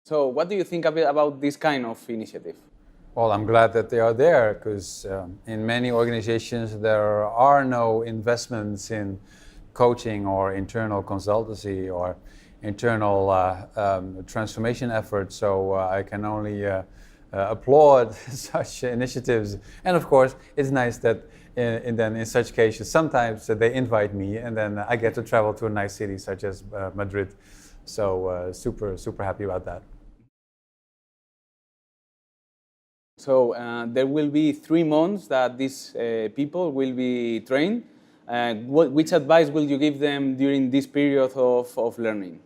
So what do you think about this kind of initiative? Well, I'm glad that they are there because in many organizations there are no investments in coaching or internal consultancy or internal transformation efforts. So I can only applaud such initiatives. And of course, it's nice that in such cases, sometimes they invite me and then I get to travel to a nice city such as Madrid. So super happy about that. So there will be 3 months that these people will be trained. Which advice will you give them during this period of learning?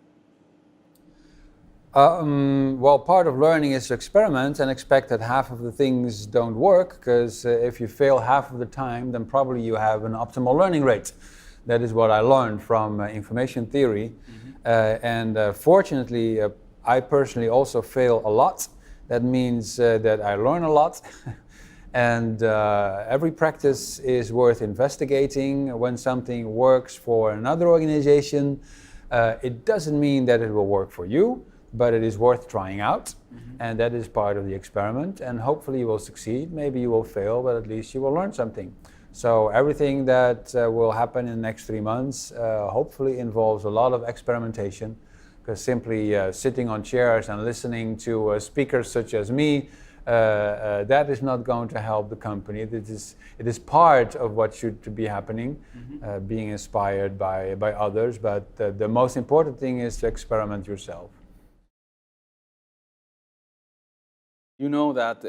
Well, part of learning is to experiment and expect that half of the things don't work, because if you fail half of the time, then probably you have an optimal learning rate. That is what I learned from information theory. Fortunately, I personally also fail a lot. That means that I learn a lot. And every practice is worth investigating. When something works for another organization, it doesn't mean that it will work for you, but it is worth trying out. And that is part of the experiment. And hopefully you will succeed. Maybe you will fail, but at least you will learn something. So everything that will happen in the next 3 months hopefully involves a lot of experimentation, because simply sitting on chairs and listening to speakers such as me, that is not going to help the company. It is part of what should be happening, being inspired by others, but the most important thing is to experiment yourself. You know that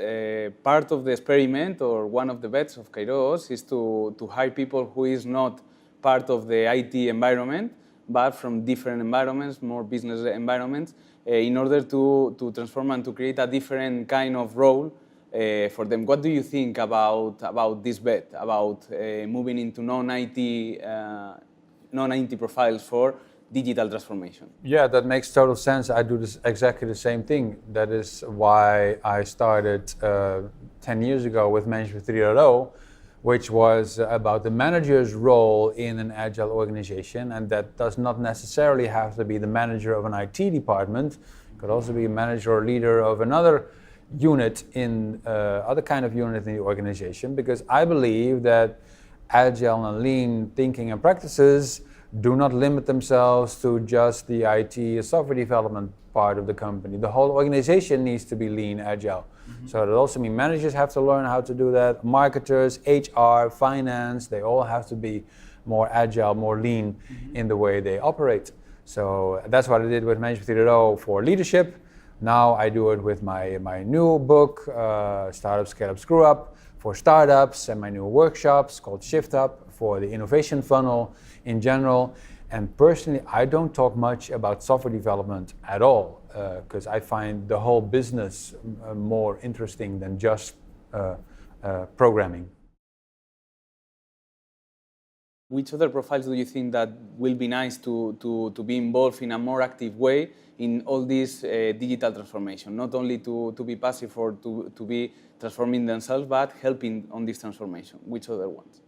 part of the experiment, or one of the bets of Kairós, is to hire people who is not part of the IT environment, but from different environments, more business environments, in order to transform and to create a different kind of role for them. What do you think about this bet, about moving into non-IT profiles for digital transformation? Yeah, that makes total sense. I do exactly the same thing. That is why I started 10 years ago with Management 3.0, which was about the manager's role in an agile organization. And that does not necessarily have to be the manager of an IT department. It could also be a manager or leader of another unit in other kind of unit in the organization, because I believe that agile and lean thinking and practices do not limit themselves to just the IT software development part of the company. The whole organization needs to be lean, agile. So it also means managers have to learn how to do that. Marketers, HR, finance, they all have to be more agile, more lean in the way they operate. So that's what I did with Management 3.0 for leadership. Now I do it with my new book, Startup, Scale Up, Screw Up, for startups, and my new workshops called Shift Up for the innovation funnel in general. And personally, I don't talk much about software development at all, because I find the whole business more interesting than just programming. Which other profiles do you think that will be nice to be involved in a more active way in all this digital transformation? Not only to be passive or to be transforming themselves, but helping on this transformation. Which other ones?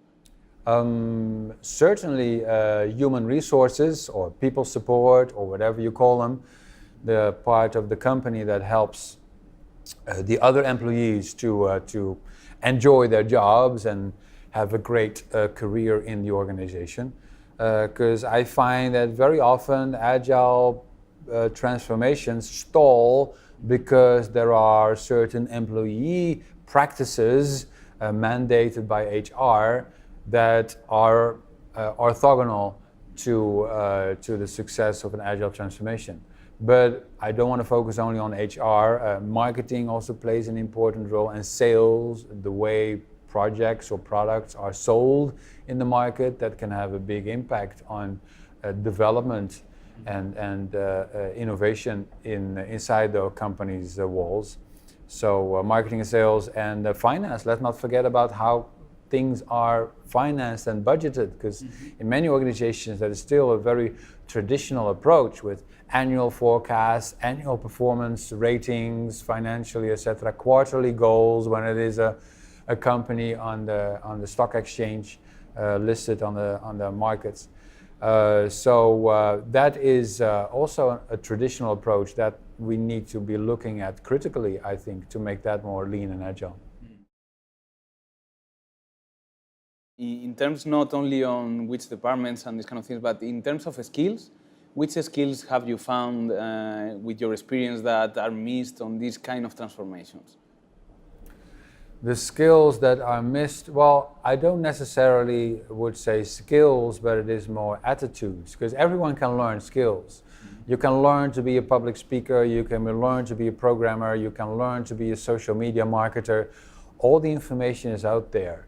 Certainly human resources or people support or whatever you call them, the part of the company that helps the other employees to enjoy their jobs and have a great career in the organization. Because I find that very often agile transformations stall because there are certain employee practices mandated by HR that are orthogonal to the success of an agile transformation. But I don't want to focus only on HR. Marketing also plays an important role, and sales, the way projects or products are sold in the market, that can have a big impact on development and innovation inside the company's walls. So marketing and sales and finance. Let's not forget about how things are financed and budgeted, because in many organizations that is still a very traditional approach with annual forecasts, annual performance ratings, financially, etc., quarterly goals when it is a company on the stock exchange listed on the markets. That is also a traditional approach that we need to be looking at critically, I think, to make that more lean and agile. In terms not only on which departments and these kind of things, but in terms of skills, which skills have you found with your experience that are missed on these kind of transformations? The skills that are missed, well, I don't necessarily would say skills, but it is more attitudes, because everyone can learn skills. You can learn to be a public speaker, you can learn to be a programmer, you can learn to be a social media marketer. All the information is out there.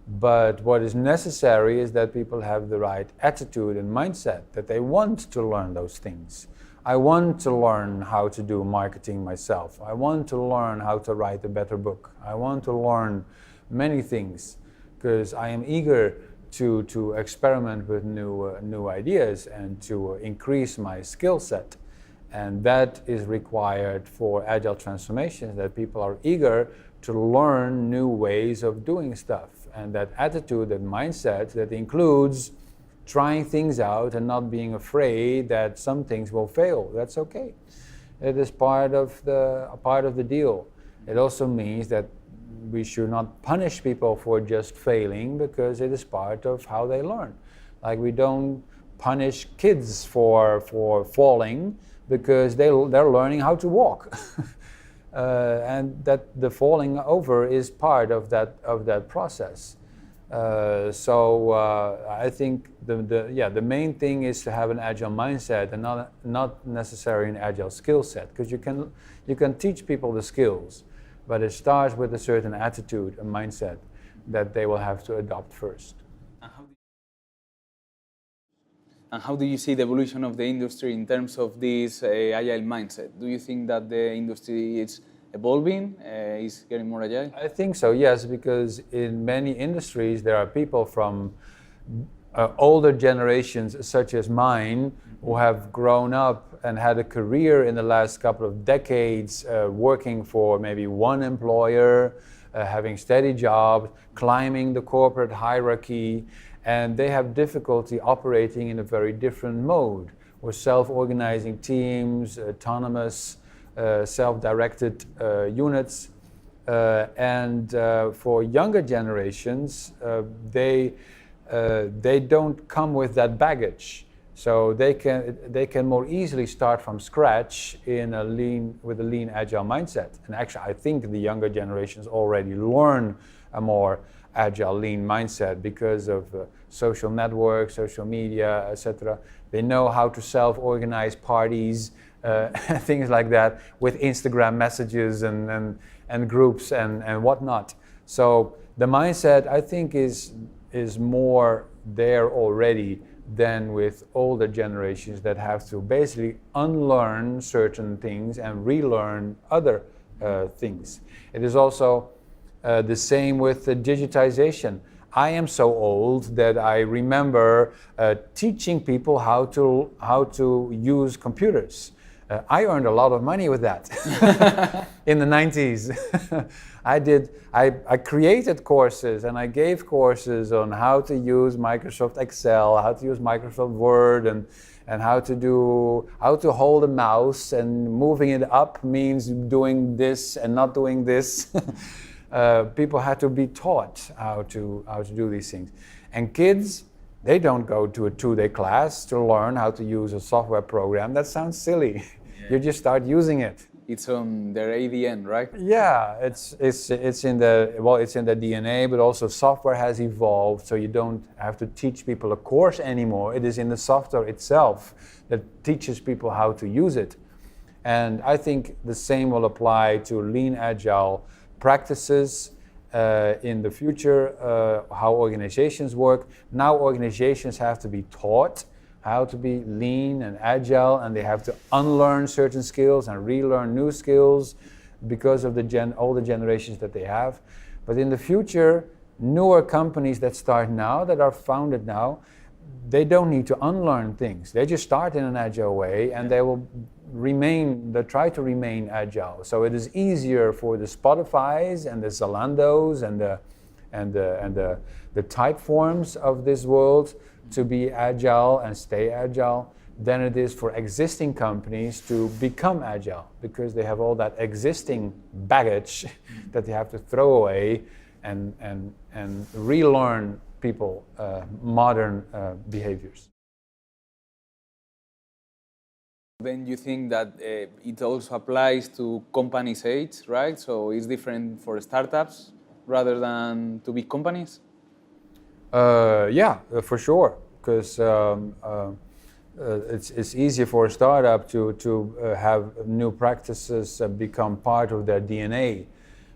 But what is necessary is that people have the right attitude and mindset, that they want to learn those things. I want to learn how to do marketing myself. I want to learn how to write a better book. I want to learn many things because I am eager to experiment with new ideas and to increase my skill set. And that is required for agile transformations, that people are eager to learn new ways of doing stuff. And that attitude, that mindset, that includes trying things out and not being afraid that some things will fail. That's okay. It is part of the deal. It also means that we should not punish people for just failing because it is part of how they learn. Like we don't punish kids for falling because they're learning how to walk. And that the falling over is part of that process. I think the main thing is to have an agile mindset and not necessarily an agile skill set, because you can teach people the skills, but it starts with a certain attitude and mindset that they will have to adopt first. And how do you see the evolution of the industry in terms of this agile mindset? Do you think that the industry is evolving, is getting more agile? I think so, yes, because in many industries there are people from older generations such as mine who have grown up and had a career in the last couple of decades working for maybe one employer, having steady jobs, climbing the corporate hierarchy, and they have difficulty operating in a very different mode, with self-organizing teams, autonomous, self-directed units, and for younger generations, they don't come with that baggage, so they can more easily start from scratch with a lean agile mindset. And actually, I think the younger generations already learn a more agile lean mindset because of social networks, social media, etc. They know how to self-organize parties, things like that, with Instagram messages and groups and whatnot. So the mindset, I think, is more there already than with older generations that have to basically unlearn certain things and relearn other things. It is also the same with the digitization. I am so old that I remember teaching people how to use computers. I earned a lot of money with that in the 90s. I created courses and I gave courses on how to use Microsoft Excel, how to use Microsoft Word, and how to hold a mouse, and moving it up means doing this and not doing this. People had to be taught how to do these things. And kids, they don't go to a 2-day class to learn how to use a software program. That sounds silly. Yeah. You just start using it. It's on their ADN, right? Yeah, it's in the DNA, but also software has evolved, so you don't have to teach people a course anymore. It is in the software itself that teaches people how to use it. And I think the same will apply to lean agile practices in the future, how organizations work. Now organizations have to be taught how to be lean and agile, and they have to unlearn certain skills and relearn new skills because of all the generations that they have. But in the future, newer companies that start now, that are founded now, they don't need to unlearn things. They just start in an agile way, and they try to remain agile. So it is easier for the Spotifys and the Zalandos and the Typeforms of this world to be agile and stay agile than it is for existing companies to become agile, because they have all that existing baggage that they have to throw away and relearn people modern behaviors. Then you think that it also applies to companies' age, right? So it's different for startups rather than to big companies? Yeah, for sure, because it's easier for a startup to have new practices become part of their DNA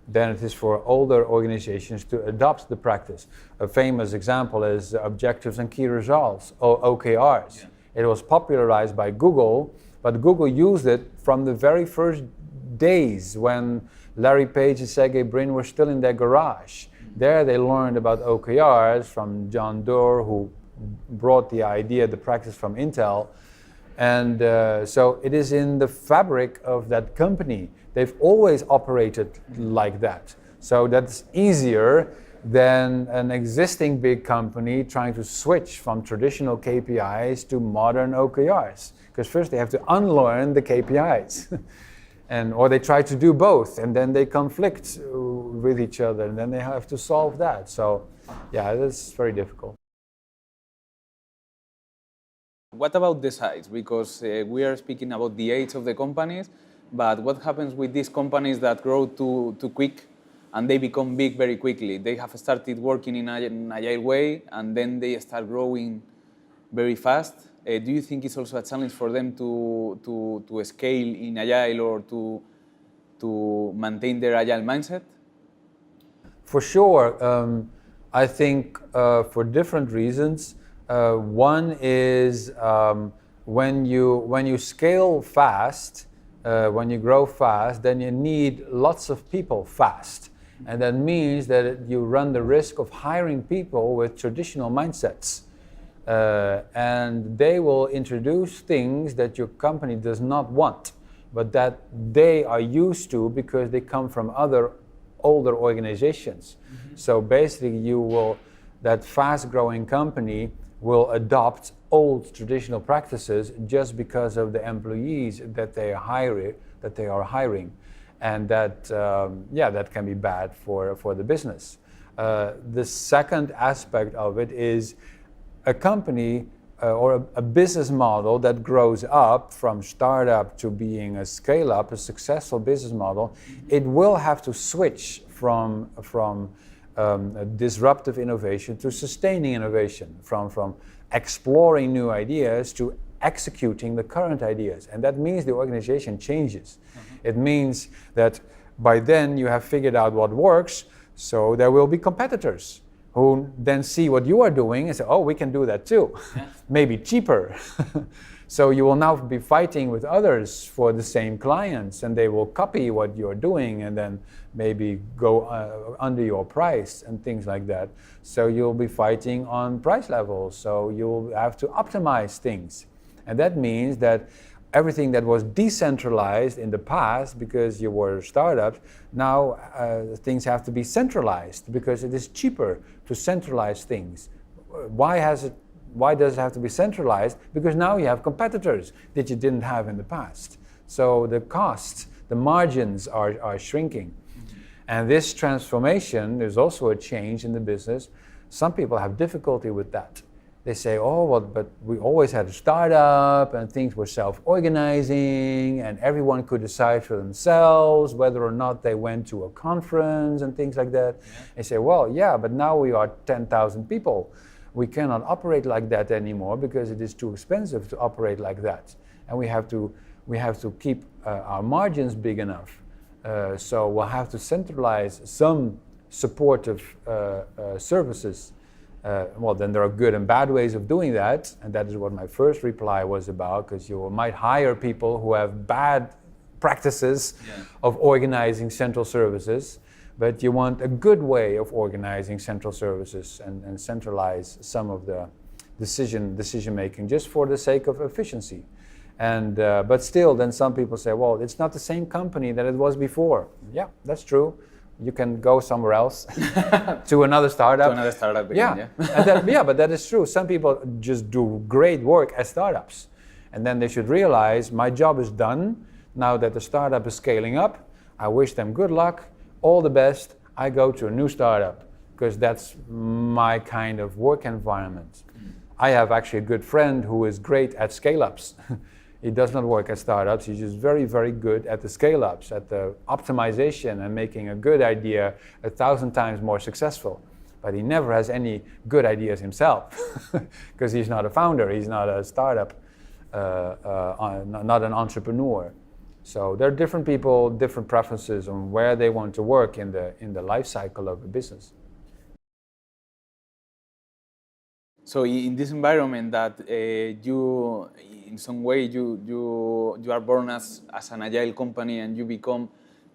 than it is for older organizations to adopt the practice. A famous example is objectives and key results, or OKRs. Yeah. It was popularized by Google, but Google used it from the very first days when Larry Page and Sergey Brin were still in their garage. There they learned about OKRs from John Doerr, who brought the idea, the practice from Intel. And so it is in the fabric of that company. They've always operated like that. So that's easier than an existing big company trying to switch from traditional KPIs to modern OKRs. Because first they have to unlearn the KPIs. Or they try to do both, and then they conflict with each other, and then they have to solve that. So, yeah, that's very difficult. What about the size? Because we are speaking about the age of the companies, but what happens with these companies that grow too quick and they become big very quickly? They have started working in an agile way, and then they start growing very fast. Do you think it's also a challenge for them to scale in agile or to maintain their agile mindset? For sure. I think for different reasons. One is when you scale fast, when you grow fast, then you need lots of people fast. And that means that you run the risk of hiring people with traditional mindsets. And they will introduce things that your company does not want, but that they are used to because they come from other older organizations. Mm-hmm. So basically that fast-growing company will adopt old traditional practices just because of the employees that they are hiring. And that can be bad for the business. The second aspect of it is a company or a business model that grows up from startup to being a scale-up, a successful business model. It will have to switch from disruptive innovation to sustaining innovation, from exploring new ideas to executing the current ideas. And that means the organization changes. Mm-hmm. It means that by then you have figured out what works, so there will be competitors who then see what you are doing and say, oh, we can do that too. Yeah. Maybe cheaper. So you will now be fighting with others for the same clients, and they will copy what you're doing and then maybe go under your price and things like that. So you'll be fighting on price levels. So you'll have to optimize things. And that means that everything that was decentralized in the past because you were startups, now things have to be centralized because it is cheaper to centralize things. Why does it have to be centralized? Because now you have competitors that you didn't have in the past. So the costs, the margins are shrinking. Mm-hmm. And this transformation, there's also a change in the business. Some people have difficulty with that. They say, oh, well, but we always had a startup and things were self-organizing and everyone could decide for themselves whether or not they went to a conference and things like that. Yeah. They say, well, yeah, but now we are 10,000 people. We cannot operate like that anymore because it is too expensive to operate like that. And we have to keep our margins big enough. So we'll have to centralize some supportive services. Well, then there are good and bad ways of doing that, and that is what my first reply was about, because you might hire people who have bad practices of organizing central services, but you want a good way of organizing central services and centralize some of the decision making just for the sake of efficiency. And but still, then some people say, well, it's not the same company that it was before. Yeah, that's true. you can go somewhere else to another startup. To another startup again, Yeah, but that is true. Some people just do great work as startups. And then they should realize my job is done. Now that the startup is scaling up, I wish them good luck, all the best. I go to a new startup because that's my kind of work environment. I have actually a good friend who is great at scale-ups. He does not work at startups. He's just very, very good at the scale-ups, at the optimization and making a good idea 1,000 times more successful. But he never has any good ideas himself because he's not a founder. He's not a startup, not an entrepreneur. So there are different people, different preferences on where they want to work in the life cycle of a business. So in this environment that you, in some way, you are born as an agile company and you become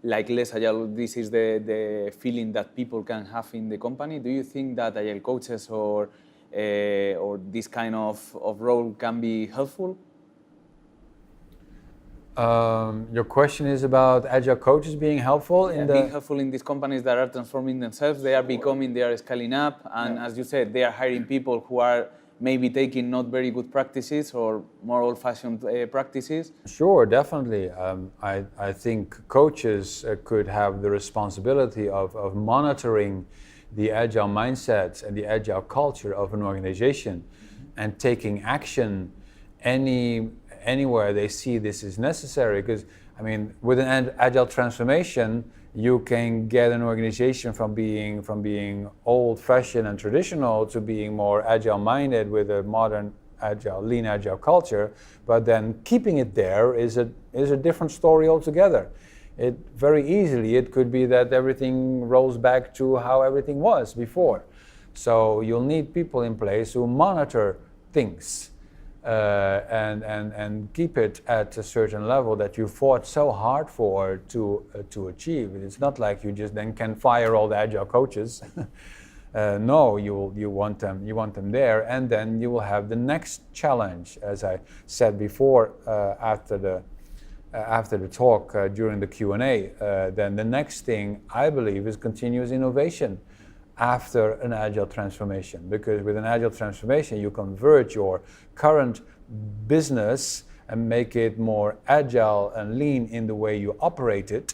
like less agile. This is the feeling that people can have in the company. Do you think that agile coaches or this kind of role can be helpful? Your question is about agile coaches being helpful being helpful in these companies that are transforming themselves. They are becoming, they are scaling up, and as you said, they are hiring people who are maybe taking not very good practices or more old-fashioned practices. Sure, definitely. I think coaches could have the responsibility of monitoring the agile mindset and the agile culture of an organization and taking action anywhere they see this is necessary. Because, I mean, with an agile transformation, you can get an organization from being old-fashioned and traditional to being more agile-minded with a modern agile, lean agile culture. But then keeping it there is a different story altogether. Very easily, it could be that everything rolls back to how everything was before. So you'll need people in place who monitor things. And keep it at a certain level that you fought so hard for to achieve. It's not like you just then can fire all the agile coaches. No, you want them there, and then you will have the next challenge. As I said before, after the talk during the Q&A, then the next thing I believe is continuous innovation after an agile transformation, because with an agile transformation you convert your current business and make it more agile and lean in the way you operate it,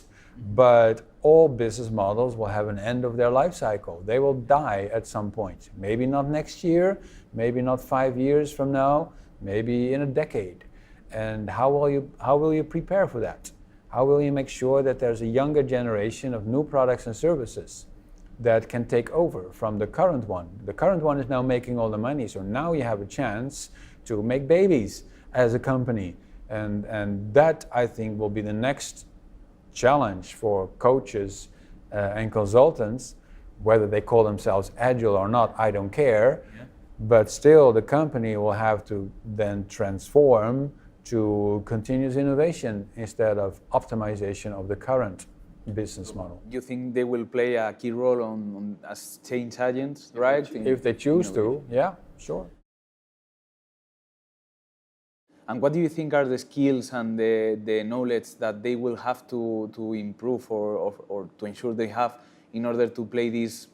but all business models will have an end of their life cycle. They will die at some point. Maybe not next year, maybe not 5 years from now, maybe in a decade. And how will you prepare for that? How will you make sure that there's a younger generation of new products and services that can take over from the current one? The current one is now making all the money, so now you have a chance to make babies as a company. And that, I think, will be the next challenge for coaches and consultants, whether they call themselves agile or not, I don't care. Yeah. But still, the company will have to then transform to continuous innovation instead of optimization of the current business model. You think they will play a key role as change agents, right? If they choose to, yeah, sure. And what do you think are the skills and the knowledge that they will have to improve or to ensure they have in order to play this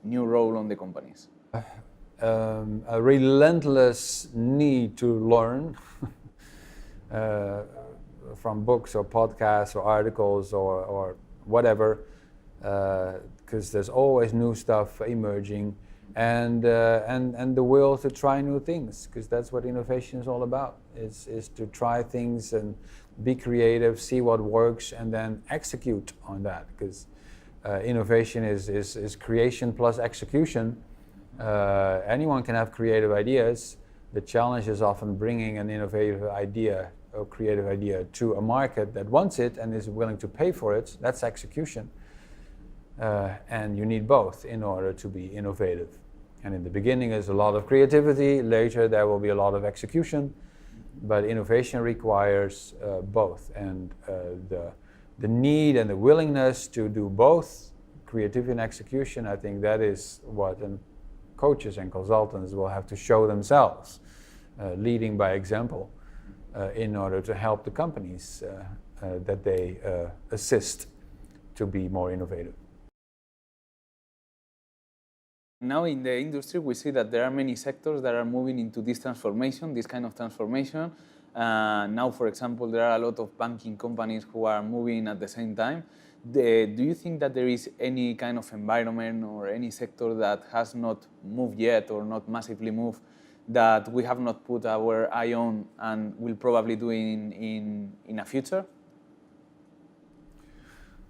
new role on the companies? A relentless need to learn from books or podcasts or articles or whatever, because there's always new stuff emerging, and the will to try new things, because that's what innovation is all about. Is to try things and be creative, see what works, and then execute on that. Because innovation is creation plus execution. Anyone can have creative ideas. The challenge is often bringing an innovative idea or creative idea to a market that wants it and is willing to pay for it. That's execution. And you need both in order to be innovative. And in the beginning is a lot of creativity, later there will be a lot of execution, but innovation requires both. And the need and the willingness to do both, creativity and execution, I think that is what coaches and consultants will have to show themselves, leading by example, in order to help the companies that they assist to be more innovative. Now in the industry, we see that there are many sectors that are moving into this transformation, this kind of transformation. Now, for example, there are a lot of banking companies who are moving at the same time. Do you think that there is any kind of environment or any sector that has not moved yet or not massively moved that we have not put our eye on and will probably do in a future?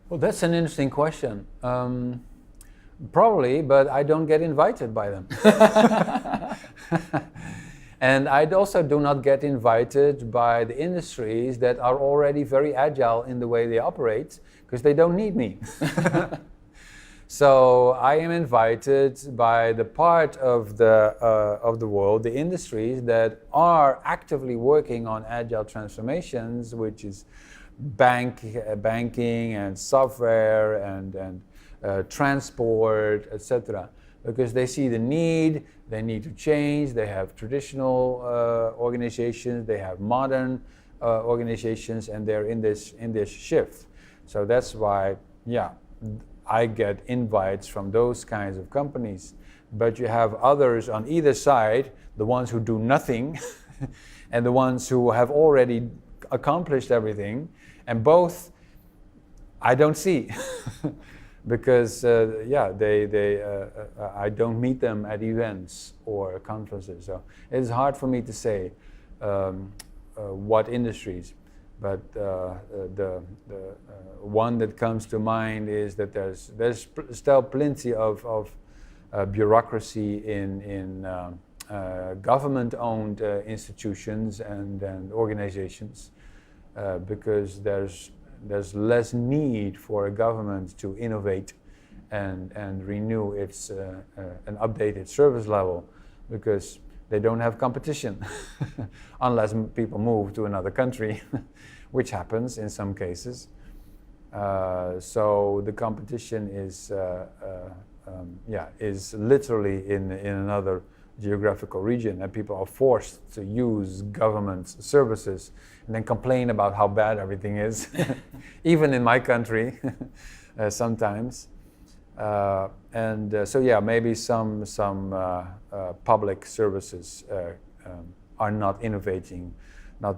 Well, that's an interesting question. Probably, but I don't get invited by them. And I also do not get invited by the industries that are already very agile in the way they operate, because they don't need me. So I am invited by the part of the world, the industries that are actively working on agile transformations, which is banking and software and transport, etc. Because they see the need, they need to change, they have traditional organizations, they have modern organizations, and they're in this shift. So that's why, yeah, I get invites from those kinds of companies. But you have others on either side, the ones who do nothing and the ones who have already accomplished everything, and both I don't see. Because I don't meet them at events or conferences, so it's hard for me to say what industries. But the one that comes to mind is that there's still plenty of bureaucracy in government-owned institutions and organizations, because there's less need for a government to innovate and renew its and update its service level, because they don't have competition unless people move to another country, which happens in some cases. So the competition is literally in another geographical region, and people are forced to use government services and then complain about how bad everything is, even in my country sometimes. So maybe some public services are not innovating, not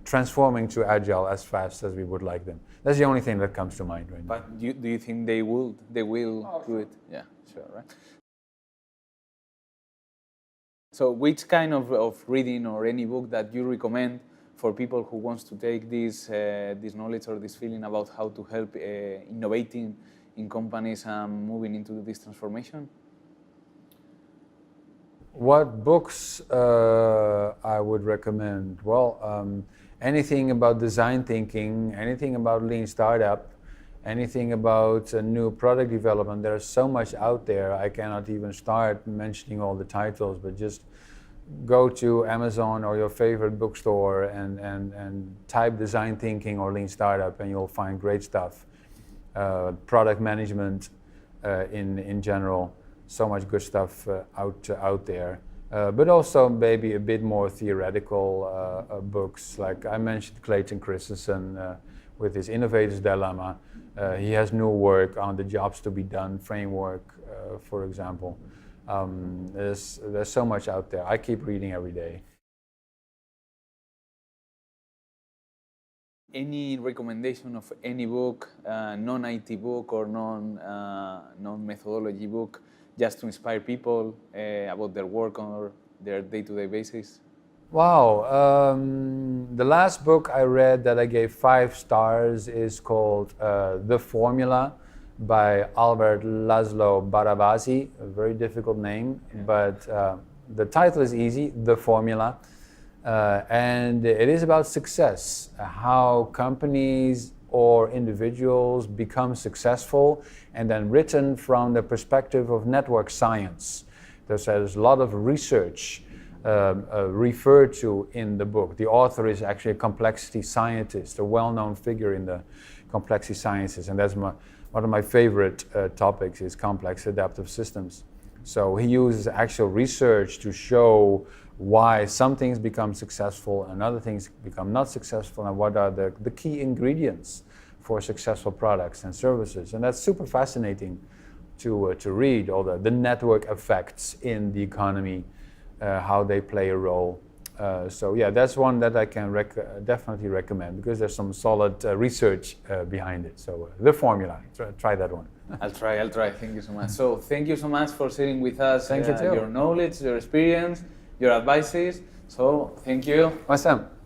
transforming to agile as fast as we would like them. That's the only thing that comes to mind right now. But do you think they will do it? Yeah, sure, right? So which kind of reading or any book that you recommend for people who wants to take this knowledge or this feeling about how to help innovating in companies and moving into this transformation? What books I would recommend? Well, anything about design thinking, anything about lean startup, anything about new product development. There's so much out there, I cannot even start mentioning all the titles, but just go to Amazon or your favorite bookstore and type design thinking or lean startup, and you'll find great stuff. Product management in general, so much good stuff out there. But also maybe a bit more theoretical books, like I mentioned Clayton Christensen with his Innovator's Dilemma. He has new work on the jobs to be done framework, for example. There's so much out there. I keep reading every day. Any recommendation of any book, non-IT book or non-methodology book, just to inspire people about their work or their day-to-day basis? Wow, the last book I read that I gave 5 stars is called The Formula by Albert Laszlo Barabasi, a very difficult name, but the title is easy, The Formula, and it is about success, how companies or individuals become successful, and then written from the perspective of network science. There's a lot of research referred to in the book. The author is actually a complexity scientist, a well-known figure in the complexity sciences, and that's one of my favorite topics is complex adaptive systems. So he uses actual research to show why some things become successful and other things become not successful, and what are the key ingredients for successful products and services. And that's super fascinating to read all the network effects in the economy, how they play a role. So yeah, that's one that I can definitely recommend, because there's some solid research behind it. So The Formula, try that one. I'll try. Thank you so much. So thank you so much for sharing with us Thank you too. your knowledge, your experience, your advices. So thank you. Awesome.